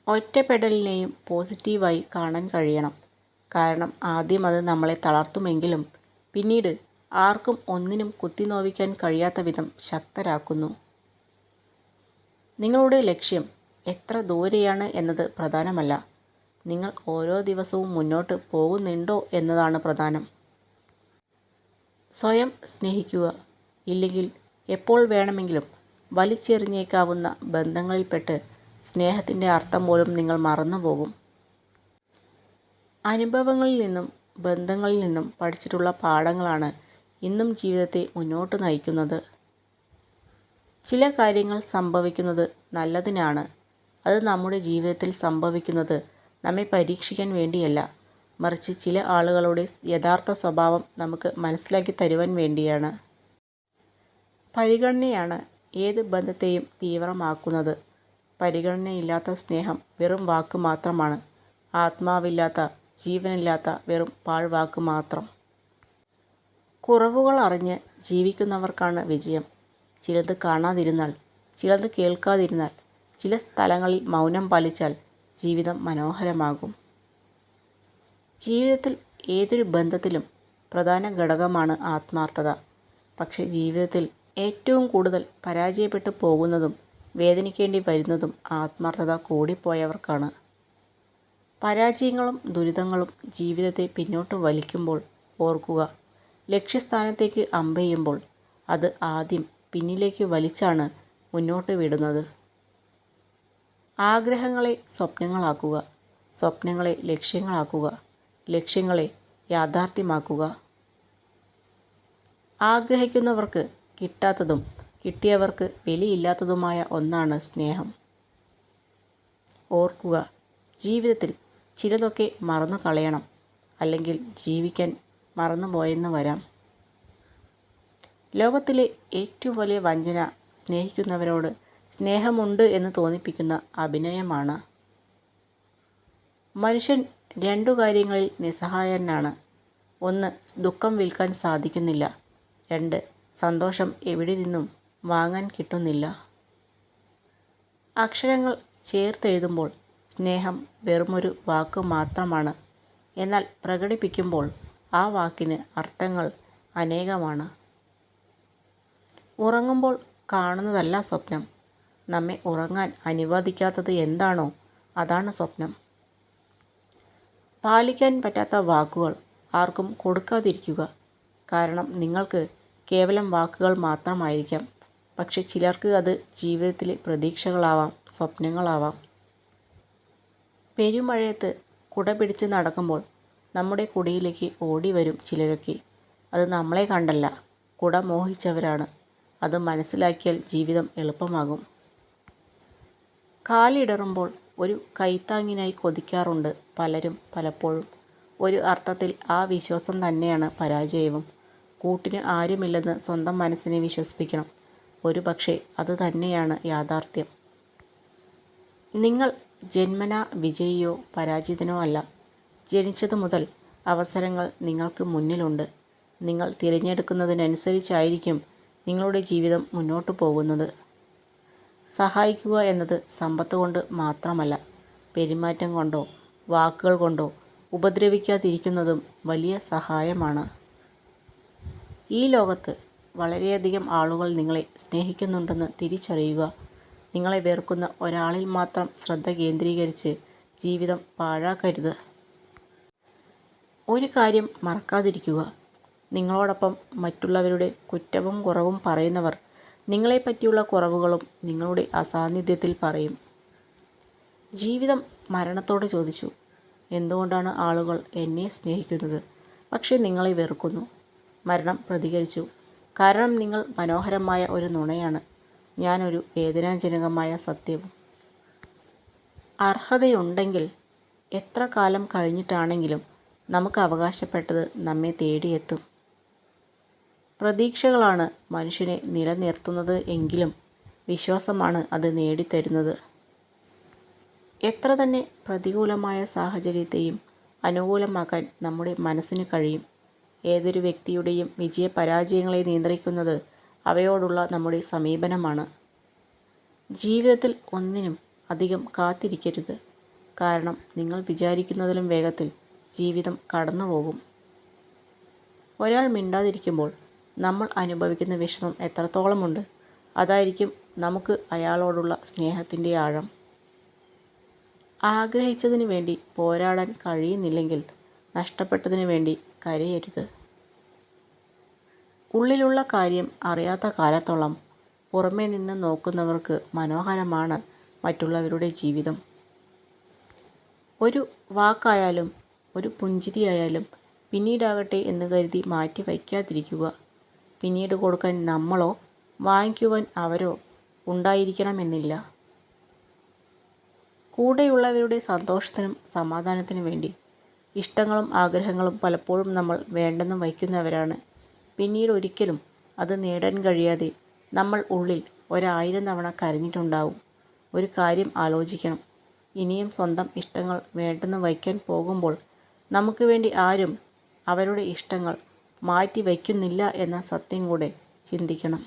ഒറ്റപ്പെടലിനെയും പോസിറ്റീവായി കാണാൻ കഴിയണം. കാരണം ആദ്യം അത് നമ്മളെ തളർത്തുമെങ്കിലും പിന്നീട് ആർക്കും ഒന്നിനും കുത്തിനോവിക്കാൻ കഴിയാത്ത വിധം ശക്തരാക്കുന്നു. നിങ്ങളുടെ ലക്ഷ്യം എത്ര ദൂരെയാണ് എന്നത് പ്രധാനമല്ല, നിങ്ങൾ ഓരോ ദിവസവും മുന്നോട്ട് പോകുന്നുണ്ടോ എന്നതാണ് പ്രധാനം. സ്വയം സ്നേഹിക്കുക. ഇല്ലെങ്കിൽ എപ്പോൾ വേണമെങ്കിലും വലിച്ചെറിഞ്ഞേക്കാവുന്ന ബന്ധങ്ങളിൽപ്പെട്ട് സ്നേഹത്തിൻ്റെ അർത്ഥം പോലും നിങ്ങൾ മറന്നുപോകും. അനുഭവങ്ങളിൽ നിന്നും ബന്ധങ്ങളിൽ നിന്നും പഠിച്ചിട്ടുള്ള പാഠങ്ങളാണ് ഇന്നും ജീവിതത്തെ മുന്നോട്ട് നയിക്കുന്നത്. ചില കാര്യങ്ങൾ സംഭവിക്കുന്നത് നല്ലതിനാണ്. അത് നമ്മുടെ ജീവിതത്തിൽ സംഭവിക്കുന്നത് നമ്മെ പരീക്ഷിക്കാൻ വേണ്ടിയല്ല, മറിച്ച് ചില ആളുകളുടെ യഥാർത്ഥ സ്വഭാവം നമുക്ക് മനസ്സിലാക്കി തരുവാൻ വേണ്ടിയാണ്. പരിഗണനയാണ് ഏത് ബന്ധത്തെയും തീവ്രമാക്കുന്നത്. പരിഗണനയില്ലാത്ത സ്നേഹം വെറും വാക്ക് മാത്രമാണ്. ആത്മാവില്ലാത്ത, ജീവനില്ലാത്ത വെറും പാഴ്വാക്ക് മാത്രം. കുറവുകൾ അറിഞ്ഞ് ജീവിക്കുന്നവർക്കാണ് വിജയം. ചിലത് കാണാതിരുന്നാൽ, ചിലത് കേൾക്കാതിരുന്നാൽ, ചില സ്ഥലങ്ങളിൽ മൗനം പാലിച്ചാൽ ജീവിതം മനോഹരമാകും. ജീവിതത്തിൽ ഏതൊരു ബന്ധത്തിലും പ്രധാന ഘടകമാണ് ആത്മാർത്ഥത. പക്ഷേ ജീവിതത്തിൽ ഏറ്റവും കൂടുതൽ പരാജയപ്പെട്ടു പോകുന്നതും വേദനിക്കേണ്ടി വരുന്നതും ആത്മാർത്ഥത കൂടിപ്പോയവർക്കാണ്. പരാജയങ്ങളും ദുരിതങ്ങളും ജീവിതത്തെ പിന്നോട്ട് വലിക്കുമ്പോൾ ഓർക്കുക, ലക്ഷ്യസ്ഥാനത്തേക്ക് അമ്പെയ്യുമ്പോൾ അത് ആദ്യം പിന്നിലേക്ക് വലിച്ചാണ് മുന്നോട്ട് വിടുന്നത്. ആഗ്രഹങ്ങളെ സ്വപ്നങ്ങളാക്കുക, സ്വപ്നങ്ങളെ ലക്ഷ്യങ്ങളാക്കുക, ലക്ഷ്യങ്ങളെ യാഥാർത്ഥ്യമാക്കുക. ആഗ്രഹിക്കുന്നവർക്ക് കിട്ടാത്തതും കിട്ടിയവർക്ക് വിലയില്ലാത്തതുമായ ഒന്നാണ് സ്നേഹം. ഓർക്കുക, ജീവിതത്തിൽ ചിലതൊക്കെ മറന്നു കളയണം, അല്ലെങ്കിൽ ജീവിക്കാൻ മറന്നുപോയെന്ന് വരാം. ലോകത്തിലെ ഏറ്റവും വലിയ വഞ്ചന സ്നേഹിക്കുന്നവരോട് സ്നേഹമുണ്ട് എന്ന് തോന്നിപ്പിക്കുന്ന അഭിനയമാണ്. മനുഷ്യൻ രണ്ടു കാര്യങ്ങളിൽ നിസ്സഹായനാണ്. ഒന്ന്, ദുഃഖം വിൽക്കാൻ സാധിക്കുന്നില്ല. രണ്ട്, സന്തോഷം എവിടെ നിന്നും വാങ്ങാൻ കിട്ടുന്നില്ല. അക്ഷരങ്ങൾ ചേർത്തെഴുതുമ്പോൾ സ്നേഹം വെറുമൊരു വാക്ക് മാത്രമാണ്. എന്നാൽ പ്രകടിപ്പിക്കുമ്പോൾ ആ വാക്കിന് അർത്ഥങ്ങൾ അനേകമാണ്. ഉറങ്ങുമ്പോൾ കാണുന്നതല്ല സ്വപ്നം, നമ്മെ ഉറങ്ങാൻ അനുവദിക്കാത്തത് എന്താണോ അതാണ് സ്വപ്നം. പാലിക്കാൻ പറ്റാത്ത വാക്കുകൾ ആർക്കും കൊടുക്കാതിരിക്കുക. കാരണം നിങ്ങൾക്ക് കേവലം വാക്കുകൾ മാത്രമായിരിക്കാം, പക്ഷെ ചിലർക്ക് അത് ജീവിതത്തിലെ പ്രതീക്ഷകളാവാം, സ്വപ്നങ്ങളാവാം. പെരുമഴയത്ത് കുട പിടിച്ച് നടക്കുമ്പോൾ നമ്മുടെ കുടയിലേക്ക് ഓടി വരും ചിലരൊക്കെ. അത് നമ്മളെ കണ്ടല്ല, കുട മോഹിച്ചവരാണ്. അത് മനസ്സിലാക്കിയാൽ ജീവിതം എളുപ്പമാകും. കാലിടറുമ്പോൾ ഒരു കൈത്താങ്ങിനായി കൊതിക്കാറുണ്ട് പലരും പലപ്പോഴും. ഒരു അർത്ഥത്തിൽ ആ വിശ്വാസം തന്നെയാണ് പരാജയവും. കൂട്ടിന് ആരുമില്ലെന്ന് സ്വന്തം മനസ്സിനെ വിശ്വസിപ്പിക്കണം. ഒരു പക്ഷേ അത് തന്നെയാണ് യാഥാർത്ഥ്യം. നിങ്ങൾ ജന്മനാ വിജയിയോ പരാജിതനോ അല്ല. ജനിച്ചതു മുതൽ അവസരങ്ങൾ നിങ്ങൾക്ക് മുന്നിലുണ്ട്. നിങ്ങൾ തിരഞ്ഞെടുക്കുന്നതിനനുസരിച്ചായിരിക്കും നിങ്ങളുടെ ജീവിതം മുന്നോട്ടു പോകുന്നത്. സഹായിക്കുക എന്നത് സമ്പത്ത് കൊണ്ട് മാത്രമല്ല, പെരുമാറ്റം കൊണ്ടോ വാക്കുകൾ കൊണ്ടോ ഉപദ്രവിക്കാതിരിക്കുന്നതും വലിയ സഹായമാണ്. ഈ ലോകത്ത് വളരെയധികം ആളുകൾ നിങ്ങളെ സ്നേഹിക്കുന്നുണ്ടെന്ന് തിരിച്ചറിയുക. നിങ്ങളെ വെറുക്കുന്ന ഒരാളിൽ മാത്രം ശ്രദ്ധ കേന്ദ്രീകരിച്ച് ജീവിതം പാഴാക്കരുത്. ഒരു കാര്യം മറക്കാതിരിക്കുക, നിങ്ങളോടൊപ്പം മറ്റുള്ളവരുടെ കുറ്റവും കുറവും പറയുന്നവർ നിങ്ങളെപ്പറ്റിയുള്ള കുറവുകളും നിങ്ങളുടെ അസാന്നിധ്യത്തിൽ പറയും. ജീവിതം മരണത്തോട് ചോദിച്ചു, എന്തുകൊണ്ടാണ് ആളുകൾ എന്നെ സ്നേഹിക്കുന്നത് പക്ഷേ നിങ്ങളെ വെറുക്കുന്നു? മരണം പ്രതികരിച്ചു, കാരണം നിങ്ങൾ മനോഹരമായ ഒരു നുണയാണ്, ഞാനൊരു വേദനാജനകമായ സത്യവും. അർഹതയുണ്ടെങ്കിൽ എത്ര കാലം കഴിഞ്ഞിട്ടാണെങ്കിലും നമുക്ക് അവകാശപ്പെട്ടത് നമ്മെ തേടിയെത്തും. പ്രതീക്ഷകളാണ് മനുഷ്യനെ നിലനിർത്തുന്നത് എങ്കിലും വിശ്വാസമാണ് അത് നേടിത്തരുന്നത്. എത്ര തന്നെ പ്രതികൂലമായ സാഹചര്യത്തെയും അനുകൂലമാക്കാൻ നമ്മുടെ മനസ്സിന് കഴിയും. ഏതൊരു വ്യക്തിയുടെയും വിജയപരാജയങ്ങളെ നിയന്ത്രിക്കുന്നത് അവയോടുള്ള നമ്മുടെ സമീപനമാണ്. ജീവിതത്തിൽ ഒന്നിനും അധികം കാത്തിരിക്കരുത്. കാരണം നിങ്ങൾ വിചാരിക്കുന്നതിലും വേഗത്തിൽ ജീവിതം കടന്നുപോകും. ഒരാൾ മിണ്ടാതിരിക്കുമ്പോൾ നമ്മൾ അനുഭവിക്കുന്ന വിഷമം എത്രത്തോളമുണ്ട്, അതായിരിക്കും നമുക്ക് അയാളോടുള്ള സ്നേഹത്തിൻ്റെ ആഴം. ആഗ്രഹിച്ചതിനു വേണ്ടി പോരാടാൻ കഴിയുന്നില്ലെങ്കിൽ നഷ്ടപ്പെട്ടതിനു വേണ്ടി കരയരുത്. ഉള്ളിലുള്ള കാര്യം അറിയാത്ത കാലത്തോളം പുറമേ നിന്ന് നോക്കുന്നവർക്ക് മനോഹരമാണ് മറ്റുള്ളവരുടെ ജീവിതം. ഒരു വാക്കായാലും ഒരു പുഞ്ചിരിയായാലും പിന്നീടാകട്ടെ എന്ന് കരുതി മാറ്റി വയ്ക്കാതിരിക്കുക. പിന്നീട് കൊടുക്കാൻ നമ്മളോ വാങ്ങിക്കുവാൻ അവരോ ഉണ്ടായിരിക്കണമെന്നില്ല. കൂടെയുള്ളവരുടെ സന്തോഷത്തിനും സമാധാനത്തിനും വേണ്ടി ഇഷ്ടങ്ങളും ആഗ്രഹങ്ങളും പലപ്പോഴും നമ്മൾ വേണ്ടെന്ന് വയ്ക്കുന്നവരാണ്. പിന്നീട് ഒരിക്കലും അത് നേടാൻ കഴിയാതെ നമ്മൾ ഉള്ളിൽ 1000 തവണ കരഞ്ഞിട്ടുണ്ടാവും. ഒരു കാര്യം ആലോചിക്കണം. ഇനിയും സ്വന്തം ഇഷ്ടങ്ങൾ വേണ്ടെന്ന് വയ്ക്കാൻ പോകുമ്പോൾ നമുക്ക് വേണ്ടി ആരും അവരുടെ ഇഷ്ടങ്ങൾ മാറ്റി വയ്ക്കുന്നില്ല എന്ന സത്യം കൂടെ ചിന്തിക്കണം.